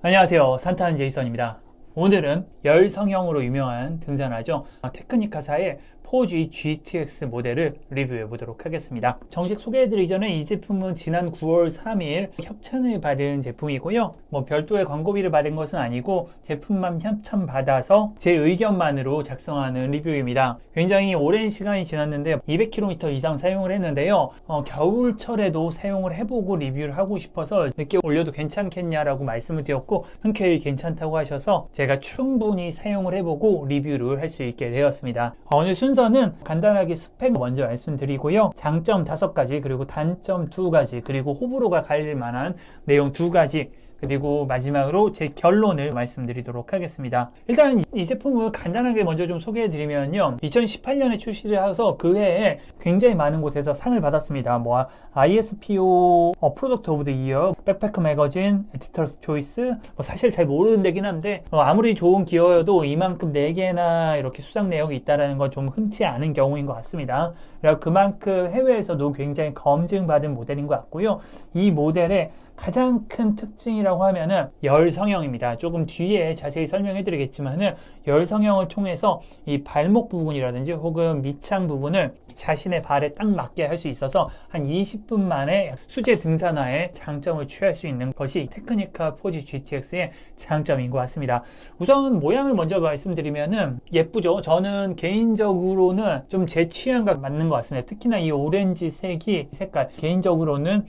안녕하세요. 산타는 제이선입니다. 오늘은 열성형으로 유명한 등산화죠. 테크니카사의 4G GTX 모델을 리뷰해 보도록 하겠습니다. 정식 소개해드리기 전에 이 제품은 지난 9월 3일 협찬을 받은 제품이고요. 별도의 광고비를 받은 것은 아니고 제품만 협찬받아서 제 의견만으로 작성하는 리뷰입니다. 굉장히 오랜 시간이 지났는데 200km 이상 사용을 했는데요. 겨울철에도 사용을 해보고 리뷰를 하고 싶어서 늦게 올려도 괜찮겠냐라고 말씀을 드렸고 흔쾌히 괜찮다고 하셔서 제가 충분히 사용을 해보고 리뷰를 할 수 있게 되었습니다. 오늘 순서는 간단하게 스펙 먼저 말씀드리고요. 장점 5가지, 그리고 단점 2가지, 그리고 호불호가 갈릴 만한 내용 2가지, 그리고 마지막으로 제 결론을 말씀드리도록 하겠습니다. 일단 이 제품을 간단하게 먼저 좀 소개해드리면요. 2018년에 출시를 해서 그 해에 굉장히 많은 곳에서 상을 받았습니다. ISPO 프로덕트 오브 더 이어, 백패커 매거진, 에디터스 초이스, 사실 잘 모르는 데긴 한데 아무리 좋은 기어여도 이만큼 4개나 이렇게 수상 내역이 있다는 건 좀 흔치 않은 경우인 것 같습니다. 그래서 그만큼 해외에서도 굉장히 검증받은 모델인 것 같고요. 이 모델의 가장 큰 특징이라고 하면은 열성형입니다. 조금 뒤에 자세히 설명해 드리겠지만은 열성형을 통해서 이 발목 부분이라든지 혹은 밑창 부분을 자신의 발에 딱 맞게 할 수 있어서 한 20분 만에 수제 등산화의 장점을 취할 수 있는 것이 테크니카 4G GTX의 장점인 것 같습니다. 우선 모양을 먼저 말씀드리면은 예쁘죠? 저는 개인적으로는 좀 제 취향과 맞는 것 같습니다. 특히나 이 오렌지 색깔 개인적으로는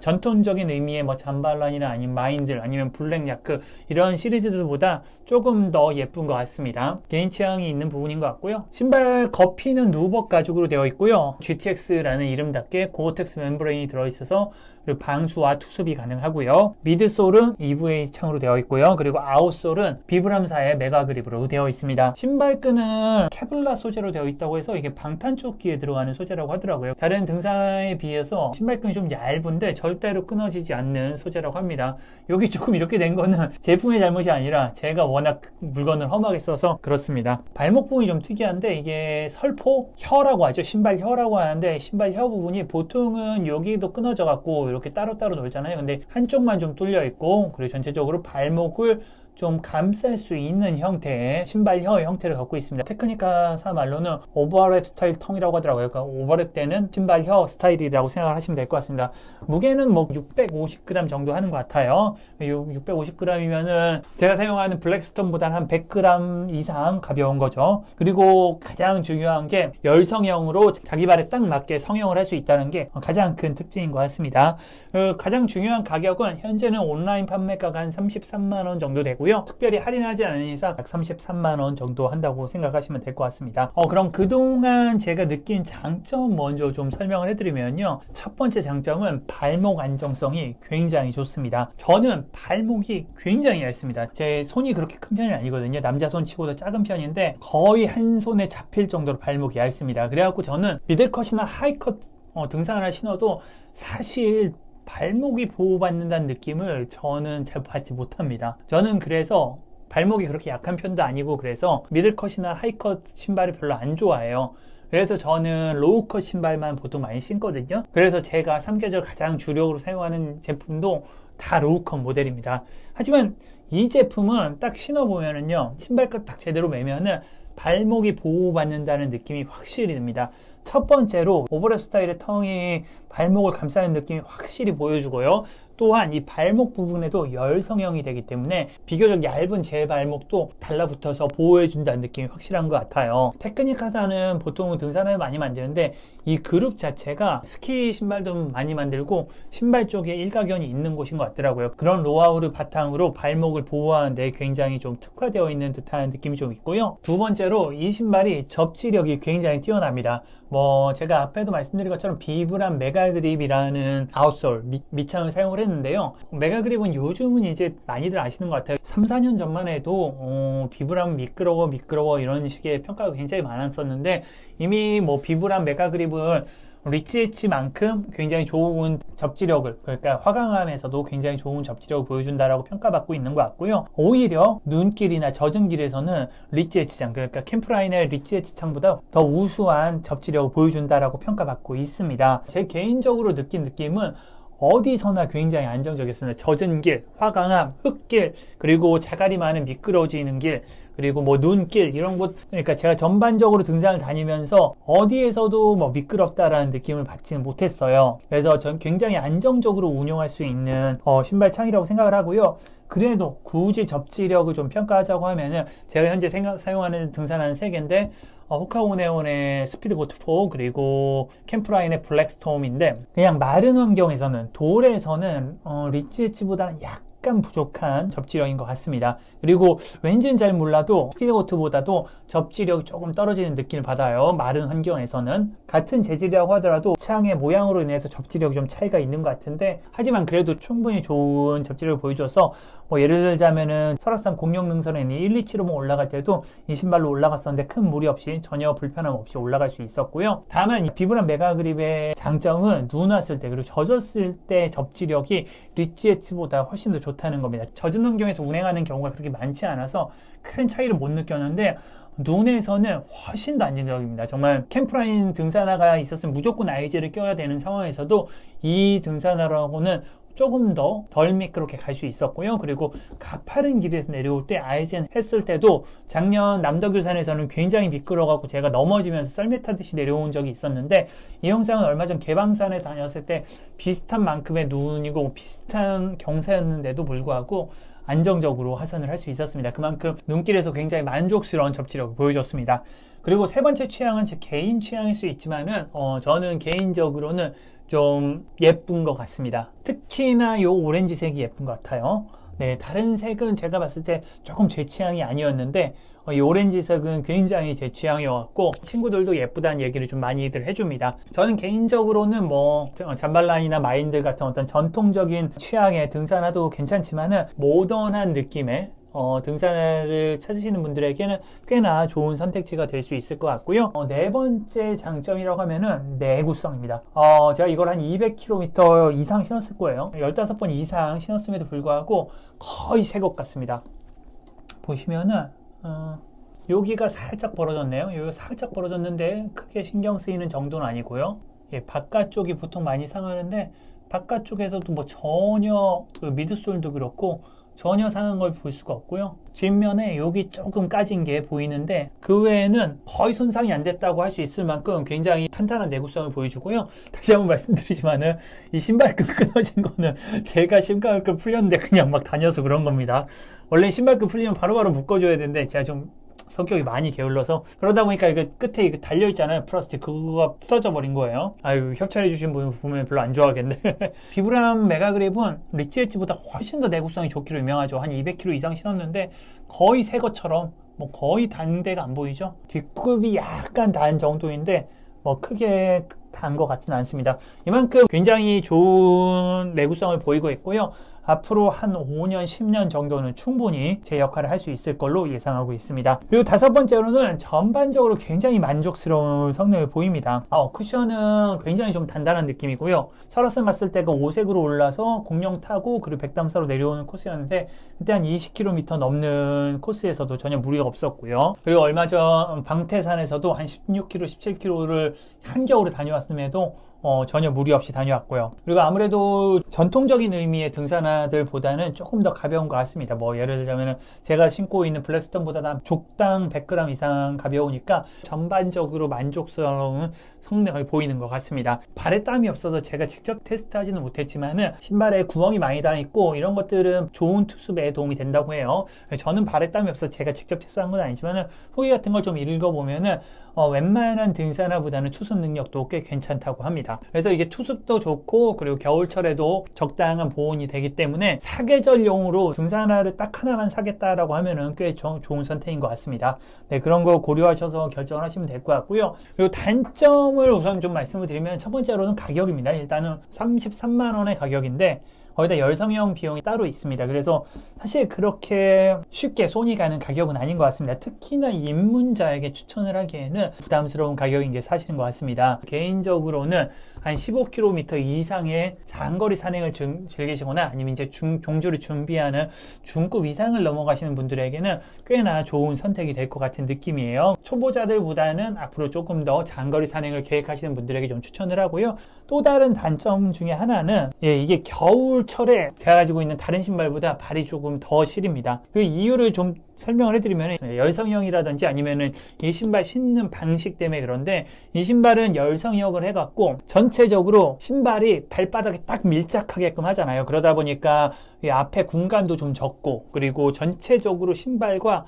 전통적인 의미의 잠발란이나 아니면 마인들 아니면 블랙야크 이런 시리즈들보다 조금 더 예쁜 것 같습니다. 개인 취향이 있는 부분인 것 같고요. 신발 겉피는 누벅 가죽으로 되어 있고요. GTX라는 이름답게 고어텍스 멤브레인이 들어있어서 그리고 방수와 투습이 가능하고요. 미드솔은 EVA 창으로 되어 있고요. 그리고 아웃솔은 비브람사의 메가 그립으로 되어 있습니다. 신발끈은 케블라 소재로 되어 있다고 해서 이게 방탄조끼에 들어가는 소재라고 하더라고요. 다른 등산화에 비해서 신발끈이 좀 얇은데 절대로 끊어지지 않는 소재라고 합니다. 여기 조금 이렇게 된 거는 제품의 잘못이 아니라 제가 워낙 물건을 험하게 써서 그렇습니다. 발목 부분이 좀 특이한데 이게 설포 혀라고 하죠. 신발 혀라고 하는데 신발 혀 부분이 보통은 여기도 끊어져 갖고 이렇게 따로따로 놀잖아요. 근데 한쪽만 좀 뚫려 있고 그리고 전체적으로 발목을 좀 감쌀 수 있는 형태의 신발혀 형태를 갖고 있습니다. 테크니카사 말로는 오버랩 스타일 텅이라고 하더라고요. 그러니까 오버랩 되는 신발혀 스타일이라고 생각을 하시면 될 것 같습니다. 무게는 650g 정도 하는 것 같아요. 650g이면은 제가 사용하는 블랙스톤보다는 한 100g 이상 가벼운 거죠. 그리고 가장 중요한 게 열성형으로 자기 발에 딱 맞게 성형을 할 수 있다는 게 가장 큰 특징인 것 같습니다. 가장 중요한 가격은 현재는 온라인 판매가가 한 33만 원 정도 되고요. 특별히 할인하지 않은 이상 약 33만 원 정도 한다고 생각하시면 될 것 같습니다. 그럼 그동안 제가 느낀 장점 먼저 좀 설명을 해드리면요. 첫 번째 장점은 발목 안정성이 굉장히 좋습니다. 저는 발목이 굉장히 얇습니다. 제 손이 그렇게 큰 편이 아니거든요. 남자 손 치고도 작은 편인데 거의 한 손에 잡힐 정도로 발목이 얇습니다. 그래갖고 저는 미들컷이나 하이컷 등산화를 신어도 사실 발목이 보호받는다는 느낌을 저는 잘 받지 못합니다. 저는 그래서 발목이 그렇게 약한 편도 아니고 그래서 미들컷이나 하이컷 신발을 별로 안 좋아해요. 그래서 저는 로우컷 신발만 보통 많이 신거든요. 그래서 제가 3계절 가장 주력으로 사용하는 제품도 다 로우컷 모델입니다. 하지만 이 제품은 딱 신어보면은요, 신발끈 딱 제대로 매면은 발목이 보호받는다는 느낌이 확실히 듭니다. 첫 번째로 오버랩 스타일의 텅이 발목을 감싸는 느낌이 확실히 보여주고요. 또한 이 발목 부분에도 열성형이 되기 때문에 비교적 얇은 제 발목도 달라붙어서 보호해준다는 느낌이 확실한 것 같아요. 테크니카사는 보통 등산화를 많이 만드는데 이 그룹 자체가 스키 신발도 많이 만들고 신발 쪽에 일가견이 있는 곳인 것 같더라고요. 그런 노하우를 바탕으로 발목을 보호하는 데 굉장히 좀 특화되어 있는 듯한 느낌이 좀 있고요. 두 번째로 이 신발이 접지력이 굉장히 뛰어납니다. 제가 앞에도 말씀드린 것처럼 비브람 메가그립이라는 아웃솔 밑창을 사용을 했는데요. 메가그립은 요즘은 이제 많이들 아시는 것 같아요. 3, 4년 전만 해도 비브람 미끄러워 이런 식의 평가가 굉장히 많았었는데 이미 비브람 메가그립은 리치 엣지만큼 굉장히 좋은 접지력을, 그러니까 화강암에서도 굉장히 좋은 접지력을 보여준다라고 평가받고 있는 것 같고요. 오히려 눈길이나 젖은 길에서는 리치 엣지창, 그러니까 캠프라인의 리치 엣지창보다 더 우수한 접지력을 보여준다라고 평가받고 있습니다. 제 개인적으로 느낀 느낌은 어디서나 굉장히 안정적이었습니다. 젖은 길, 화강암, 흙길, 그리고 자갈이 많은 미끄러지는 길, 그리고 뭐 눈길 이런 곳, 그러니까 제가 전반적으로 등산을 다니면서 어디에서도 뭐 미끄럽다라는 느낌을 받지는 못했어요. 그래서 전 굉장히 안정적으로 운용할 수 있는 신발 창이라고 생각을 하고요. 그래도 굳이 접지력을 좀 평가하자고 하면은 제가 현재 사용하는 등산하는 세 개인데 호카오네온의 스피드고트 4 그리고 캠프라인의 블랙스톰인데 그냥 마른 환경에서는 돌에서는 리치 엣지보다는 약간 부족한 접지력인 것 같습니다. 그리고 왠지는 잘 몰라도 스피드고트보다도 접지력이 조금 떨어지는 느낌을 받아요. 마른 환경에서는 같은 재질이라고 하더라도 창의 모양으로 인해서 접지력이 좀 차이가 있는 것 같은데 하지만 그래도 충분히 좋은 접지력을 보여줘서 뭐 예를 들자면은 설악산 공룡능선에 있는 127호봉 올라갈 때도 이 신발로 올라갔었는데 큰 무리 없이 전혀 불편함 없이 올라갈 수 있었고요. 다만 이 비브람 메가그립의 장점은 눈 왔을 때 그리고 젖었을 때 접지력이 리치 엣지보다 훨씬 더 좋다는 겁니다. 젖은 환경에서 운행하는 경우가 그렇게 많지 않아서 큰 차이를 못 느꼈는데 눈에서는 훨씬 더 안정적입니다. 정말 캠프라인 등산화가 있었으면 무조건 아이즈를 껴야 되는 상황에서도 이 등산화라고는 조금 더 덜 미끄럽게 갈 수 있었고요. 그리고 가파른 길에서 내려올 때 아이젠 했을 때도 작년 남덕유산에서는 굉장히 미끄러워갖고 제가 넘어지면서 썰매 타듯이 내려온 적이 있었는데 이 영상은 얼마 전 개방산에 다녔을 때 비슷한 만큼의 눈이고 비슷한 경사였는데도 불구하고 안정적으로 하산을 할 수 있었습니다. 그만큼 눈길에서 굉장히 만족스러운 접지력을 보여줬습니다. 그리고 세 번째 취향은 제 개인 취향일 수 있지만은 저는 개인적으로는 좀 예쁜 것 같습니다. 특히나 요 오렌지색이 예쁜 것 같아요. 네, 다른 색은 제가 봤을 때 조금 제 취향이 아니었는데 이 오렌지색은 굉장히 제 취향이었고 친구들도 예쁘다는 얘기를 좀 많이들 해줍니다. 저는 개인적으로는 뭐 잠발란이나 마인드 같은 어떤 전통적인 취향의 등산화도 괜찮지만은 모던한 느낌의 등산화를 찾으시는 분들에게는 꽤나 좋은 선택지가 될 수 있을 것 같고요. 네 번째 장점이라고 하면은 내구성입니다. 제가 이걸 한 200km 이상 신었을 거예요. 15번 이상 신었음에도 불구하고 거의 새 것 같습니다. 보시면은 여기가 살짝 벌어졌네요. 여기가 살짝 벌어졌는데 크게 신경 쓰이는 정도는 아니고요. 예, 바깥쪽이 보통 많이 상하는데 바깥쪽에서도 뭐 전혀 미드솔도 그렇고 전혀 상한 걸 볼 수가 없고요. 뒷면에 여기 조금 까진 게 보이는데 그 외에는 거의 손상이 안 됐다고 할 수 있을 만큼 굉장히 탄탄한 내구성을 보여주고요. 다시 한번 말씀드리지만은 이 신발끈 끊어진 거는 제가 신발끈 풀렸는데 그냥 막 다녀서 그런 겁니다. 원래 신발끈 풀리면 바로바로 묶어줘야 되는데 제가 좀 성격이 많이 게을러서 그러다 보니까 이거 끝에 이거 달려있잖아요. 플라스틱 그거가 뜯어져 버린 거예요. 아유 협찬해 주신 분 보면 별로 안 좋아하겠네. 비브람 메가그립은 리치 엣지보다 훨씬 더 내구성이 좋기로 유명하죠. 한 200km 이상 신었는데 거의 새 것처럼 뭐 거의 단 데가 안 보이죠. 뒷굽이 약간 단 정도인데 뭐 크게 단 것 같지는 않습니다. 이만큼 굉장히 좋은 내구성을 보이고 있고요. 앞으로 한 5년, 10년 정도는 충분히 제 역할을 할 수 있을 걸로 예상하고 있습니다. 그리고 다섯 번째로는 전반적으로 굉장히 만족스러운 성능을 보입니다. 쿠션은 굉장히 좀 단단한 느낌이고요. 설악산 갔을 때가 5색으로 올라서 공룡 타고 그리고 백담사로 내려오는 코스였는데 그때 한 20km 넘는 코스에서도 전혀 무리가 없었고요. 그리고 얼마 전 방태산에서도 한 16km, 17km를 한겨울에 다녀왔음에도 전혀 무리 없이 다녀왔고요. 그리고 아무래도 전통적인 의미의 등산화들보다는 조금 더 가벼운 것 같습니다. 뭐 예를 들자면 제가 신고 있는 블랙스톤보다 족당 100g 이상 가벼우니까 전반적으로 만족스러운 성능을 보이는 것 같습니다. 발에 땀이 없어서 제가 직접 테스트하지는 못했지만은 신발에 구멍이 많이 다 있고 이런 것들은 좋은 투습에 도움이 된다고 해요. 저는 발에 땀이 없어서 제가 직접 테스트한 건 아니지만은 후기 같은 걸 좀 읽어보면은 웬만한 등산화보다는 투습 능력도 꽤 괜찮다고 합니다. 그래서 이게 투습도 좋고 그리고 겨울철에도 적당한 보온이 되기 때문에 사계절용으로 등산화를 딱 하나만 사겠다라고 하면은 꽤 좋은 선택인 것 같습니다. 네, 그런 거 고려하셔서 결정을 하시면 될 것 같고요. 그리고 단점을 우선 좀 말씀을 드리면 첫 번째로는 가격입니다. 일단은 33만 원의 가격인데 거기다 열성형 비용이 따로 있습니다. 그래서 사실 그렇게 쉽게 손이 가는 가격은 아닌 것 같습니다. 특히나 입문자에게 추천을 하기에는 부담스러운 가격인 게 사실인 것 같습니다. 개인적으로는 한 15km 이상의 장거리 산행을 즐기시거나 아니면 이제 종주를 준비하는 중급 이상을 넘어가시는 분들에게는 꽤나 좋은 선택이 될 것 같은 느낌이에요. 초보자들보다는 앞으로 조금 더 장거리 산행을 계획하시는 분들에게 좀 추천을 하고요. 또 다른 단점 중에 하나는 이게 겨울철에 제가 가지고 있는 다른 신발보다 발이 조금 더 시립니다. 그 이유를 좀 설명을 해드리면 열성형이라든지 아니면은 이 신발 신는 방식 때문에 그런데 이 신발은 열성형을 해갖고 전체적으로 신발이 발바닥에 딱 밀착하게끔 하잖아요. 그러다 보니까 이 앞에 공간도 좀 적고 그리고 전체적으로 신발과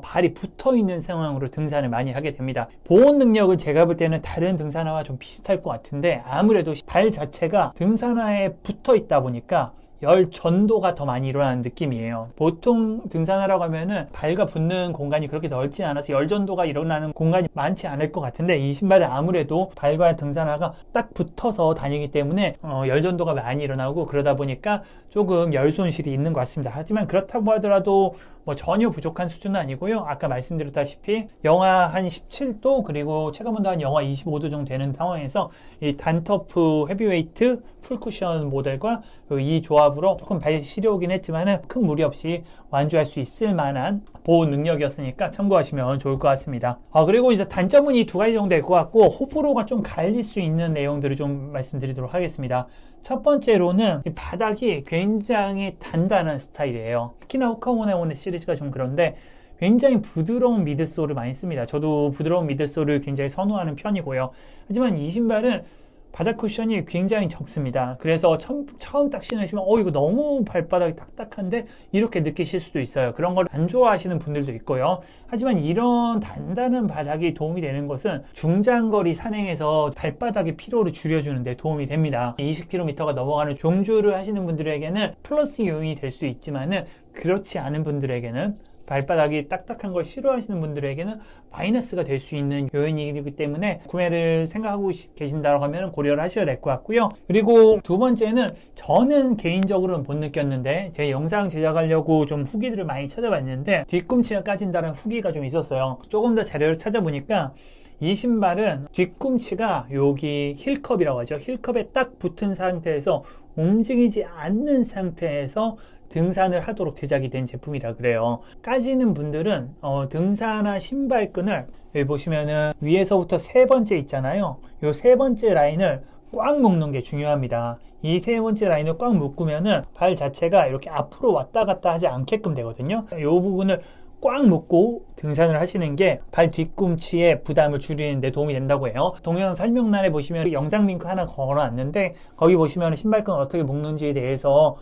발이 붙어 있는 상황으로 등산을 많이 하게 됩니다. 보온 능력은 제가 볼 때는 다른 등산화와 좀 비슷할 것 같은데 아무래도 발 자체가 등산화에 붙어 있다 보니까 열 전도가 더 많이 일어나는 느낌이에요. 보통 등산하라고 하면은 발과 붙는 공간이 그렇게 넓지 않아서 열 전도가 일어나는 공간이 많지 않을 것 같은데 이 신발은 아무래도 발과 등산화가 딱 붙어서 다니기 때문에 열 전도가 많이 일어나고 그러다 보니까 조금 열 손실이 있는 것 같습니다. 하지만 그렇다고 하더라도 뭐 전혀 부족한 수준은 아니고요. 아까 말씀드렸다시피 영하 한 17도 그리고 체감온도 한 영하 25도 정도 되는 상황에서 이 단터프 헤비웨이트 풀쿠션 모델과 이 조합으로 조금 발 시려우긴 했지만 큰 무리 없이 완주할 수 있을 만한 보온 능력이었으니까 참고하시면 좋을 것 같습니다. 그리고 이제 단점은 이 두 가지 정도 될 것 같고 호불호가 좀 갈릴 수 있는 내용들을 좀 말씀드리도록 하겠습니다. 첫 번째로는 이 바닥이 굉장히 단단한 스타일이에요. 특히나 호카모네오네 시리즈가 좀 그런데 굉장히 부드러운 미드솔을 많이 씁니다. 저도 부드러운 미드솔을 굉장히 선호하는 편이고요. 하지만 이 신발은 바닥 쿠션이 굉장히 적습니다. 그래서 처음 딱 신으시면 이거 너무 발바닥이 딱딱한데 이렇게 느끼실 수도 있어요. 그런 걸 안 좋아하시는 분들도 있고요. 하지만 이런 단단한 바닥이 도움이 되는 것은 중장거리 산행에서 발바닥의 피로를 줄여주는 데 도움이 됩니다. 20km가 넘어가는 종주를 하시는 분들에게는 플러스 요인이 될 수 있지만은 그렇지 않은 분들에게는 발바닥이 딱딱한 걸 싫어하시는 분들에게는 마이너스가 될 수 있는 요인이기 때문에 구매를 생각하고 계신다고 하면 고려를 하셔야 될 것 같고요. 그리고 두 번째는 저는 개인적으로는 못 느꼈는데 제 영상 제작하려고 좀 후기들을 많이 찾아봤는데 뒤꿈치가 까진다는 후기가 좀 있었어요. 조금 더 자료를 찾아보니까 이 신발은 뒤꿈치가 여기 힐컵이라고 하죠. 힐컵에 딱 붙은 상태에서 움직이지 않는 상태에서 등산을 하도록 제작이 된 제품이라 그래요. 까지는 분들은 등산화 신발끈을 여기 보시면은 위에서부터 세 번째 있잖아요. 요 세 번째 라인을 꽉 묶는 게 중요합니다. 이 세 번째 라인을 꽉 묶으면은 발 자체가 이렇게 앞으로 왔다 갔다 하지 않게끔 되거든요. 이 부분을 꽉 묶고 등산을 하시는 게 발 뒤꿈치의 부담을 줄이는 데 도움이 된다고 해요. 동영상 설명란에 보시면 영상 링크 하나 걸어놨는데 거기 보시면 신발끈 어떻게 묶는지에 대해서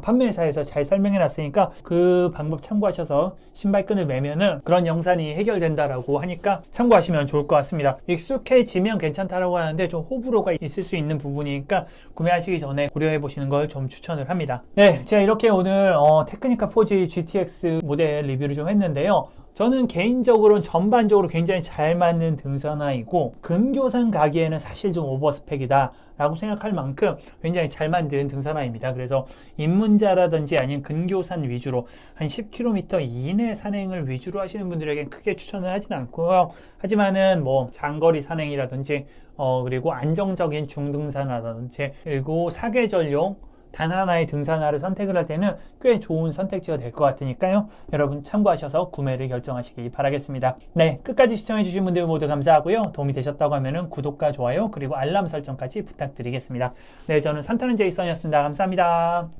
판매사에서 잘 설명해 놨으니까 그 방법 참고하셔서 신발끈을 매면은 그런 영상이 해결된다라고 하니까 참고하시면 좋을 것 같습니다. 익숙해지면 괜찮다라고 하는데 좀 호불호가 있을 수 있는 부분이니까 구매하시기 전에 고려해 보시는 걸 좀 추천을 합니다. 네, 제가 이렇게 오늘 테크니카 포지 GTX 모델 리뷰를 좀 했는데요. 저는 개인적으로는 전반적으로 굉장히 잘 맞는 등산화이고 근교산 가기에는 사실 좀 오버스펙이다 라고 생각할 만큼 굉장히 잘 만든 등산화입니다. 그래서 입문자라든지 아니면 근교산 위주로 한 10km 이내 산행을 위주로 하시는 분들에게 크게 추천을 하진 않고요. 하지만은 뭐 장거리 산행이라든지 그리고 안정적인 중등산화라든지 그리고 사계절용 단 하나의 등산화를 선택을 할 때는 꽤 좋은 선택지가 될 것 같으니까요. 여러분 참고하셔서 구매를 결정하시기 바라겠습니다. 네, 끝까지 시청해주신 분들 모두 감사하고요. 도움이 되셨다고 하면 구독과 좋아요 그리고 알람 설정까지 부탁드리겠습니다. 네, 저는 산타는 제이슨이었습니다. 감사합니다.